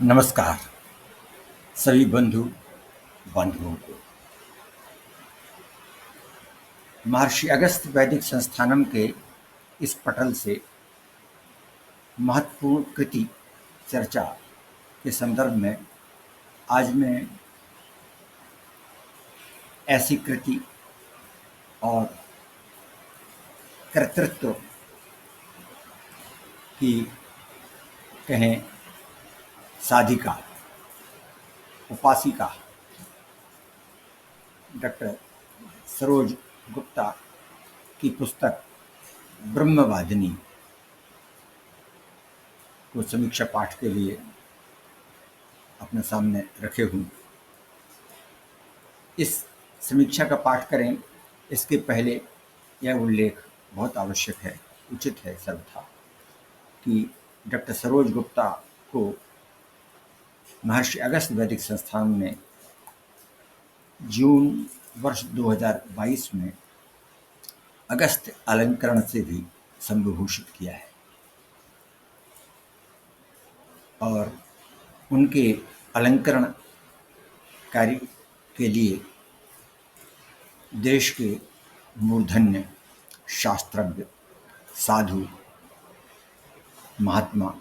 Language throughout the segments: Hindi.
नमस्कार सभी बंधु बांधवों को। महर्षि अगस्त वैदिक संस्थानम के इस पटल से महत्वपूर्ण कृति चर्चा के संदर्भ में आज मैं ऐसी कृति और कर्तृत्व की कहें साधिका उपासिका डॉक्टर सरोज गुप्ता की पुस्तक ब्रह्मवादिनी को समीक्षा पाठ के लिए अपने सामने रखे हूँ। इस समीक्षा का पाठ करें इसके पहले यह उल्लेख बहुत आवश्यक है, उचित है सर्वथा, कि डॉक्टर सरोज गुप्ता को महर्षि अगस्त वैदिक संस्थान ने जून वर्ष 2022 में अगस्त अलंकरण से भी संविभूषित किया है और उनके अलंकरण कार्य के लिए देश के मूर्धन्य शास्त्रज्ञ, साधु, महात्मा,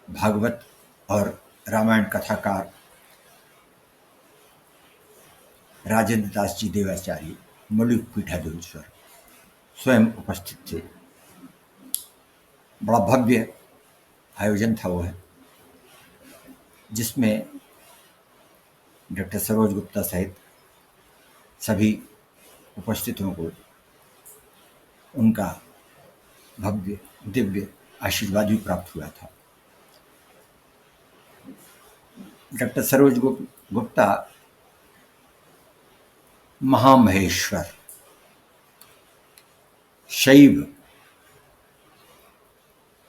भागवत और रामायण कथाकार राजेंद्र दास जी देवाचार्य मौलिक पीठाधीश्वर स्वयं उपस्थित थे। बड़ा भव्य आयोजन था वह, जिसमें डॉक्टर सरोज गुप्ता सहित सभी उपस्थितों को उनका भव्य दिव्य आशीर्वाद भी प्राप्त हुआ था। डॉक्टर सरोज गुप्ता महामहेश्वर शैव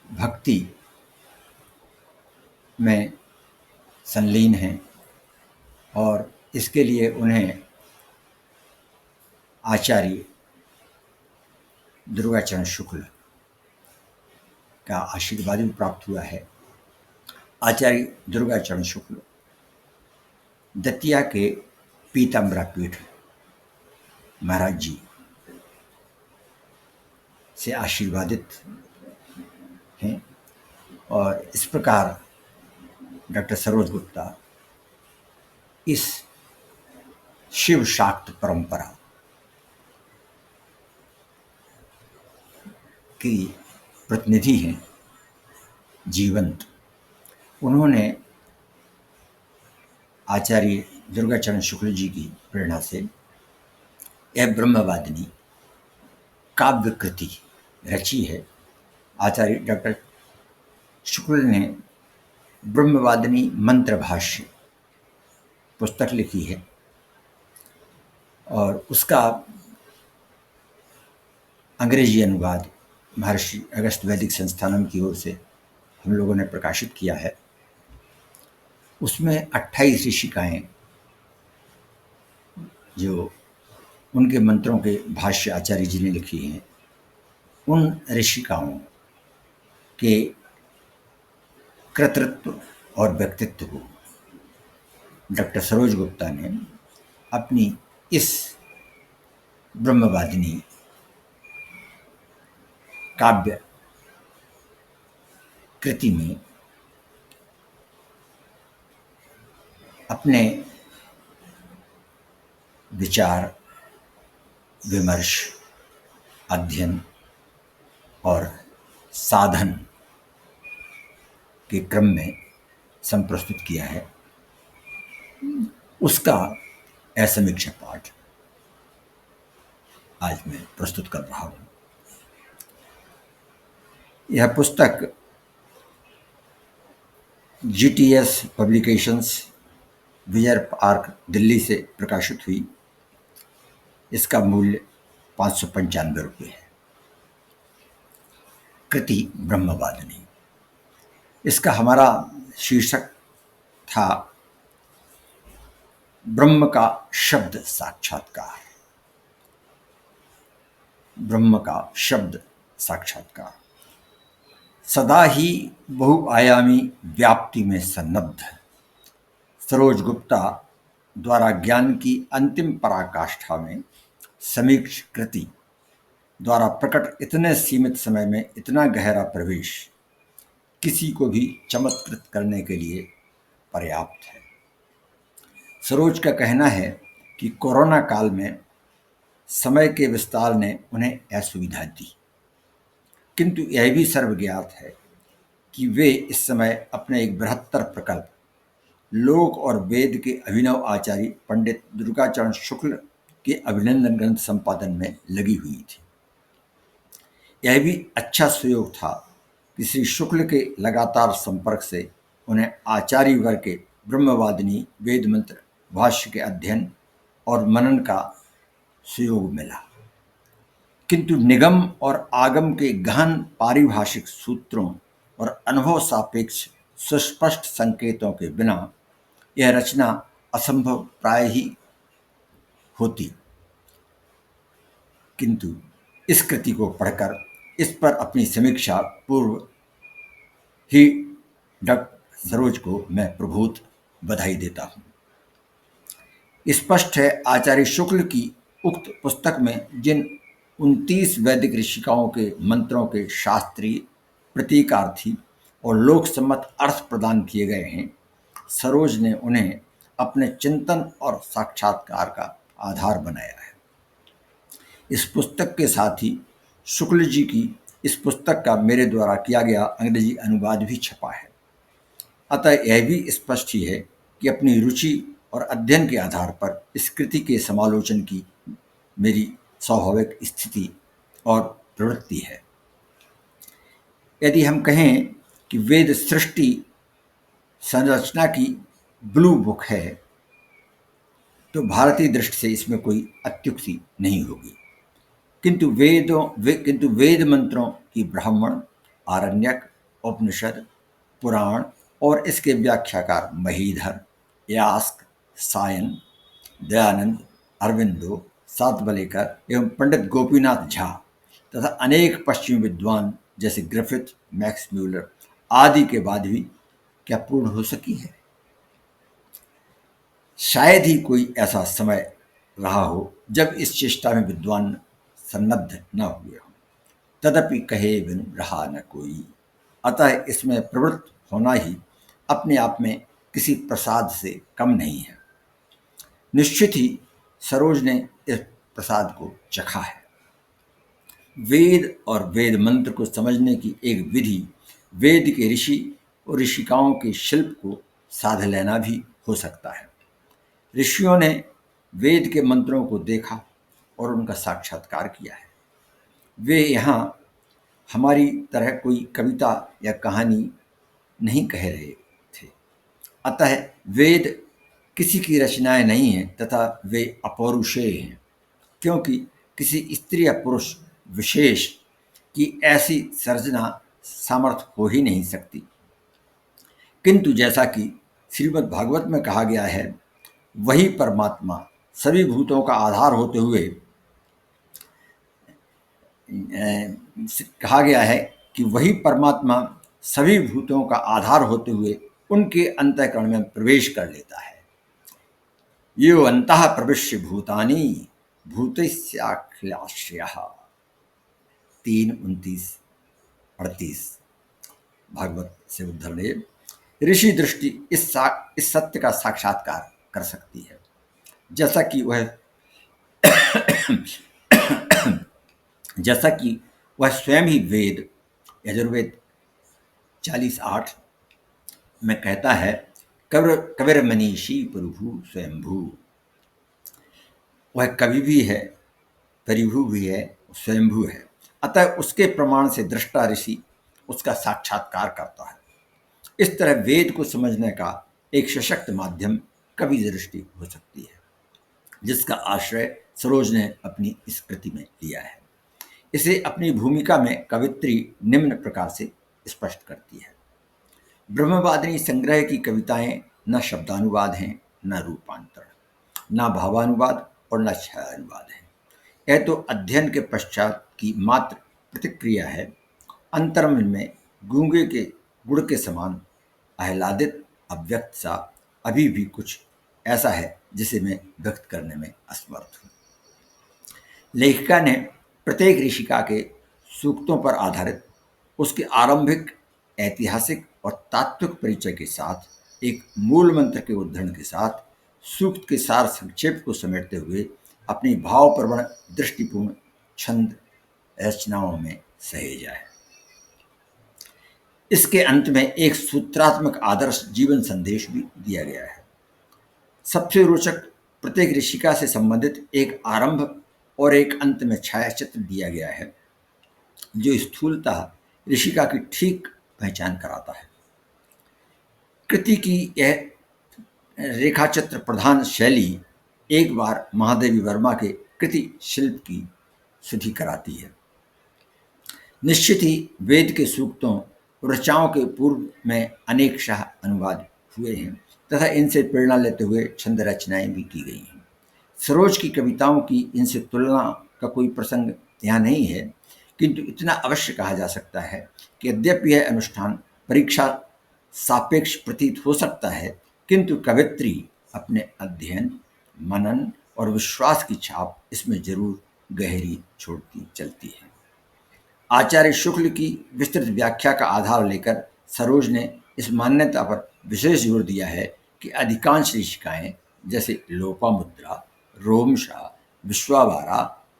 भक्ति में संलीन हैं और इसके लिए उन्हें आचार्य दुर्गाचरण शुक्ल का आशीर्वाद भी प्राप्त हुआ है। आचार्य दुर्गाचरण शुक्ल दतिया के पीताम्बरा पीठ महाराज जी से आशीर्वादित हैं और इस प्रकार डॉक्टर सरोज गुप्ता इस शिव शाक्त परंपरा की प्रतिनिधि हैं, जीवंत। उन्होंने आचार्य दुर्गाचरण शुक्ल जी की प्रेरणा से यह ब्रह्मवादिनी काव्य कृति रची है। आचार्य डॉक्टर शुक्ल ने ब्रह्मवादिनी मंत्र भाष्य पुस्तक लिखी है और उसका अंग्रेजी अनुवाद महर्षि अगस्त वैदिक संस्थानम की ओर से हम लोगों ने प्रकाशित किया है। उसमें 28 ऋषिकाएँ जो उनके मंत्रों के भाष्य आचार्य जी ने लिखी हैं, उन ऋषिकाओं के कर्तृत्व और व्यक्तित्व को डॉक्टर सरोज गुप्ता ने अपनी इस ब्रह्मवादिनी काव्य कृति में अपने विचार, विमर्श, अध्ययन और साधन के क्रम में संप्रस्तुत किया है। उसका असमीक्षा पाठ आज मैं प्रस्तुत कर रहा हूँ। यह पुस्तक GTS पब्लिकेशंस विजय पार्क दिल्ली से प्रकाशित हुई। इसका मूल्य 595 रुपये है। कृति ब्रह्मवादिनी, इसका हमारा शीर्षक था ब्रह्म का शब्द साक्षात्कार। ब्रह्म का शब्द साक्षात्कार। सदा ही बहुआयामी व्याप्ति में सन्नद्ध सरोज गुप्ता द्वारा ज्ञान की अंतिम पराकाष्ठा में समीक्ष कृति द्वारा प्रकट इतने सीमित समय में इतना गहरा प्रवेश किसी को भी चमत्कृत करने के लिए पर्याप्त है। सरोज का कहना है कि कोरोना काल में समय के विस्तार ने उन्हें असुविधा दी, किंतु यह भी सर्वज्ञात है कि वे इस समय अपने एक बृहत्तर प्रकल्प लोक और वेद के अभिनव आचार्य पंडित दुर्गाचरण शुक्ल के अभिनंदन ग्रंथ संपादन में लगी हुई थी। यह भी अच्छा सुयोग था कि श्री शुक्ल के लगातार संपर्क से उन्हें आचार्य वर्ग के ब्रह्मवादिनी वेद मंत्र भाष्य के अध्ययन और मनन का सुयोग मिला, किंतु निगम और आगम के गहन पारिभाषिक सूत्रों और अनुभव सापेक्ष सुस्पष्ट संकेतों के बिना यह रचना असंभव प्राय ही होती। किंतु इस कृति को पढ़कर इस पर अपनी समीक्षा पूर्व ही डॉक्टर सरोज को मैं प्रभूत बधाई देता हूँ। स्पष्ट है आचार्य शुक्ल की उक्त पुस्तक में जिन 29 वैदिक ऋषिकाओं के मंत्रों के शास्त्रीय प्रतीकार्थी और लोकसम्मत अर्थ प्रदान किए गए हैं, सरोज ने उन्हें अपने चिंतन और साक्षात्कार का आधार बनाया है। इस पुस्तक के साथ ही शुक्ल जी की इस पुस्तक का मेरे द्वारा किया गया अंग्रेजी अनुवाद भी छपा है। अतः यह भी स्पष्ट ही है कि अपनी रुचि और अध्ययन के आधार पर इस कृति के समालोचन की मेरी स्वाभाविक स्थिति और प्रवृत्ति है। यदि हम कहें कि वेद सृष्टि संरचना की ब्लू बुक है, तो भारतीय दृष्टि से इसमें कोई अत्युक्ति नहीं होगी, किंतु वेद मंत्रों की ब्राह्मण, आरण्यक, उपनिषद, पुराण और इसके व्याख्याकार महीधर, यास्क, सायन, दयानंद, अरविंदो, सातवलेकर एवं पंडित गोपीनाथ झा तथा अनेक पश्चिमी विद्वान जैसे ग्रिफिथ, मैक्स म्यूलर आदि के बाद भी क्या पूर्ण हो सकी है? शायद ही कोई ऐसा समय रहा हो जब इस चेष्टा में विद्वान सन्नद्ध न हुए हों। तदपि कहे बिन रहा न कोई। अतः इसमें प्रवृत्त होना ही अपने आप में किसी प्रसाद से कम नहीं है। निश्चित ही सरोज ने इस प्रसाद को चखा है। वेद और वेद मंत्र को समझने की एक विधि वेद के ऋषि और ऋषिकाओं के शिल्प को साध लेना भी हो सकता है। ऋषियों ने वेद के मंत्रों को देखा और उनका साक्षात्कार किया है। वे यहाँ हमारी तरह कोई कविता या कहानी नहीं कह रहे थे। अतः वेद किसी की रचनाएं नहीं हैं तथा वे अपौरुषेय हैं, क्योंकि किसी स्त्री या पुरुष विशेष की ऐसी सर्जना सामर्थ्य हो ही नहीं सकती। किंतु जैसा कि श्रीमद् भागवत में कहा गया है, वही परमात्मा सभी भूतों का आधार होते हुए कहा गया है कि वही परमात्मा सभी भूतों का आधार होते हुए उनके अंतःकरण में प्रवेश कर लेता है। यो अंतः प्रविश्य भूतानि भूतस्याखिलाश्रयः 3:29-38 भागवत से उद्धरण है। ऋषि दृष्टि इस सत्य का साक्षात्कार कर सकती है, जैसा कि वह स्वयं ही वेद यजुर्वेद 40:8 में कहता है, कविर मनीषी प्रभु स्वयंभू। वह कवि भी है, परिभू भी है, स्वयंभू है। अतः उसके प्रमाण से दृष्टा ऋषि उसका साक्षात्कार करता है। इस तरह वेद को समझने का एक सशक्त माध्यम कवि दृष्टि हो सकती है, जिसका आश्रय सरोज ने अपनी इस कृति में लिया है। इसे अपनी भूमिका में कवित्री निम्न प्रकार से स्पष्ट करती है। ब्रह्मवादिनी संग्रह की कविताएं न शब्दानुवाद हैं, न रूपांतरण, न भावानुवाद और न छायानुवाद है। यह तो अध्ययन के पश्चात की मात्र प्रतिक्रिया है। अंतर्मन में गूंगे के गुड़ के समान आह्लादित अव्यक्त सा अभी भी कुछ ऐसा है जिसे मैं व्यक्त करने में असमर्थ हूँ। लेखिका ने प्रत्येक ऋषिका के सूक्तों पर आधारित उसके आरंभिक ऐतिहासिक और तात्विक परिचय के साथ एक मूल मंत्र के उद्धरण के साथ सूक्त के सार संक्षेप को समेटते हुए अपनी भावप्रवण दृष्टिपूर्ण छंद रचनाओं में सहेजा है। इसके अंत में एक सूत्रात्मक आदर्श जीवन संदेश भी दिया गया है। सबसे रोचक प्रत्येक ऋषिका से संबंधित एक आरंभ और एक अंत में छायाचित्र दिया गया है जो स्थूलतः ऋषिका की ठीक पहचान कराता है। कृति की यह रेखाचित्र प्रधान शैली एक बार महादेवी वर्मा के कृति शिल्प की सुधि कराती है। निश्चित ही वेद के सूक्तों और ऋचाओं के पूर्व में अनेक शाह अनुवाद हुए हैं तथा इनसे प्रेरणा लेते हुए छंद रचनाएं भी की गई हैं। सरोज की कविताओं की इनसे तुलना का कोई प्रसंग यहाँ नहीं है, किंतु इतना अवश्य कहा जा सकता है कि यद्यपि यह अनुष्ठान परीक्षा सापेक्ष प्रतीत हो सकता है, किंतु कवित्री अपने अध्ययन, मनन और विश्वास की छाप इसमें जरूर गहरी छोड़ती चलती है। आचार्य शुक्ल की विस्तृत व्याख्या का आधार लेकर सरोज ने इस मान्यता पर विशेष जोर दिया है कि अधिकांश ऋषिकाएं जैसे लोपामुद्रा, रोमशा, विश्वावारा,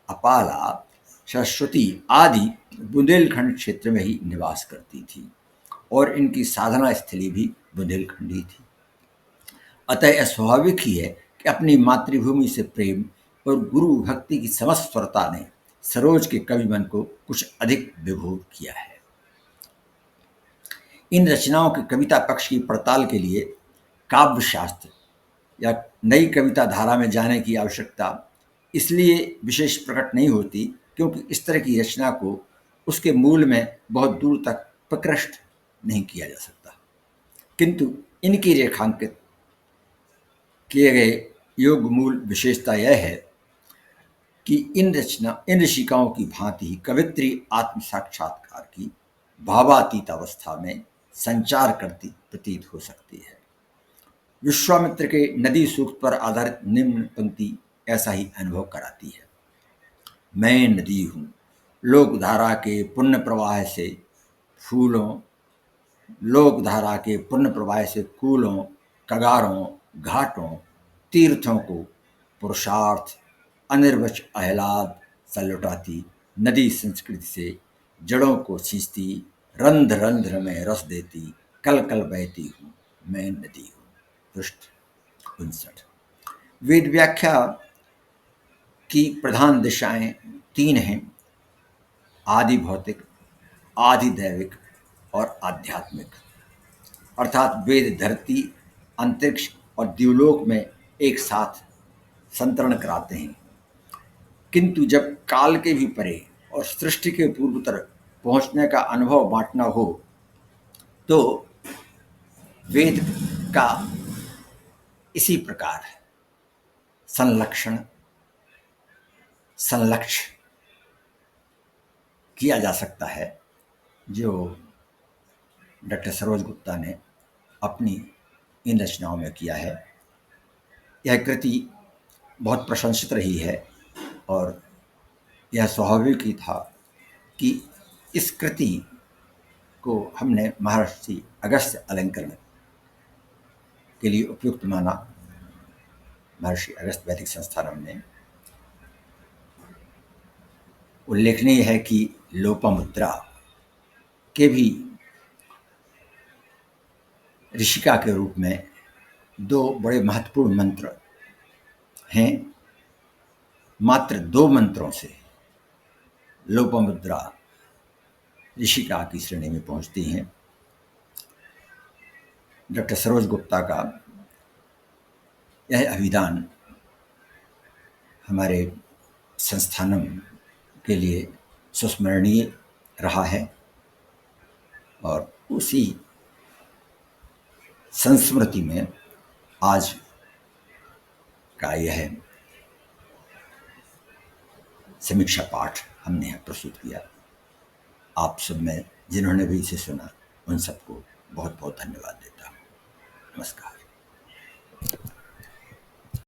अपाला, सरस्वती आदि बुंदेलखंड क्षेत्र में ही निवास करती थी और इनकी साधना स्थली भी बुंदेलखंड ही थी। अतः यह स्वाभाविक ही है कि अपनी मातृभूमि से प्रेम और गुरु भक्ति की समस्वरता ने सरोज के कवि मन को कुछ अधिक विभोर किया है। इन रचनाओं के कविता पक्ष की पड़ताल के लिए काव्य शास्त्र या नई कविता धारा में जाने की आवश्यकता इसलिए विशेष प्रकट नहीं होती क्योंकि इस तरह की रचना को उसके मूल में बहुत दूर तक प्रकृष्ट नहीं किया जा सकता, किंतु इनकी रेखांकित किए गए योग मूल विशेषता यह है कि इन ऋषिकाओं की भांति कवित्री आत्म साक्षात्कार की भावातीत अवस्था में संचार करती प्रतीत हो सकती है। विश्वामित्र के नदी सूक्त पर आधारित निम्न पंक्ति ऐसा ही अनुभव कराती है। मैं नदी हूँ, लोकधारा के पुण्य प्रवाह से फूलों, लोकधारा के पुण्य प्रवाह से कूलों, कगारों, घाटों, तीर्थों को पुरुषार्थ अनिर्वच आह्लाद सा लुटाती नदी संस्कृति से जड़ों को सींचती, रंध्र रंध्र में रस देती, कल कल बहती हूँ, मैं नदी हूँ। पृष्ठ 59। वेद व्याख्या की प्रधान दिशाएं तीन हैं: आदि भौतिक, आदि दैविक और आध्यात्मिक। अर्थात वेद धरती, अंतरिक्ष और द्युलोक में एक साथ संतरण कराते हैं, किंतु जब काल के भी परे और सृष्टि के पूर्वोत्तर पहुंचने का अनुभव बांटना हो तो वेद का इसी प्रकार संलक्ष्य किया जा सकता है जो डॉक्टर सरोज गुप्ता ने अपनी इन रचनाओं में किया है। यह कृति बहुत प्रशंसित रही है और यह स्वाभाविक ही था कि इस कृति को हमने महर्षि अगस्त्य अलंकरण के लिए उपयुक्त माना। महर्षि अगस्त्य वैदिक संस्थानम ने उल्लेखनीय है कि लोपामुद्रा के भी ऋषिका के रूप में दो बड़े महत्वपूर्ण मंत्र हैं। मात्र दो मंत्रों से लोपामुद्रा ऋषिका की श्रेणी में पहुंचती हैं। डॉक्टर सरोज गुप्ता का यह अभिधान हमारे संस्थानम के लिए संस्मरणीय रहा है और उसी संस्मृति में आज का यह समीक्षा पाठ हमने प्रस्तुत किया। आप सब में जिन्होंने भी इसे सुना उन सबको बहुत बहुत धन्यवाद देता हूँ। नमस्कार।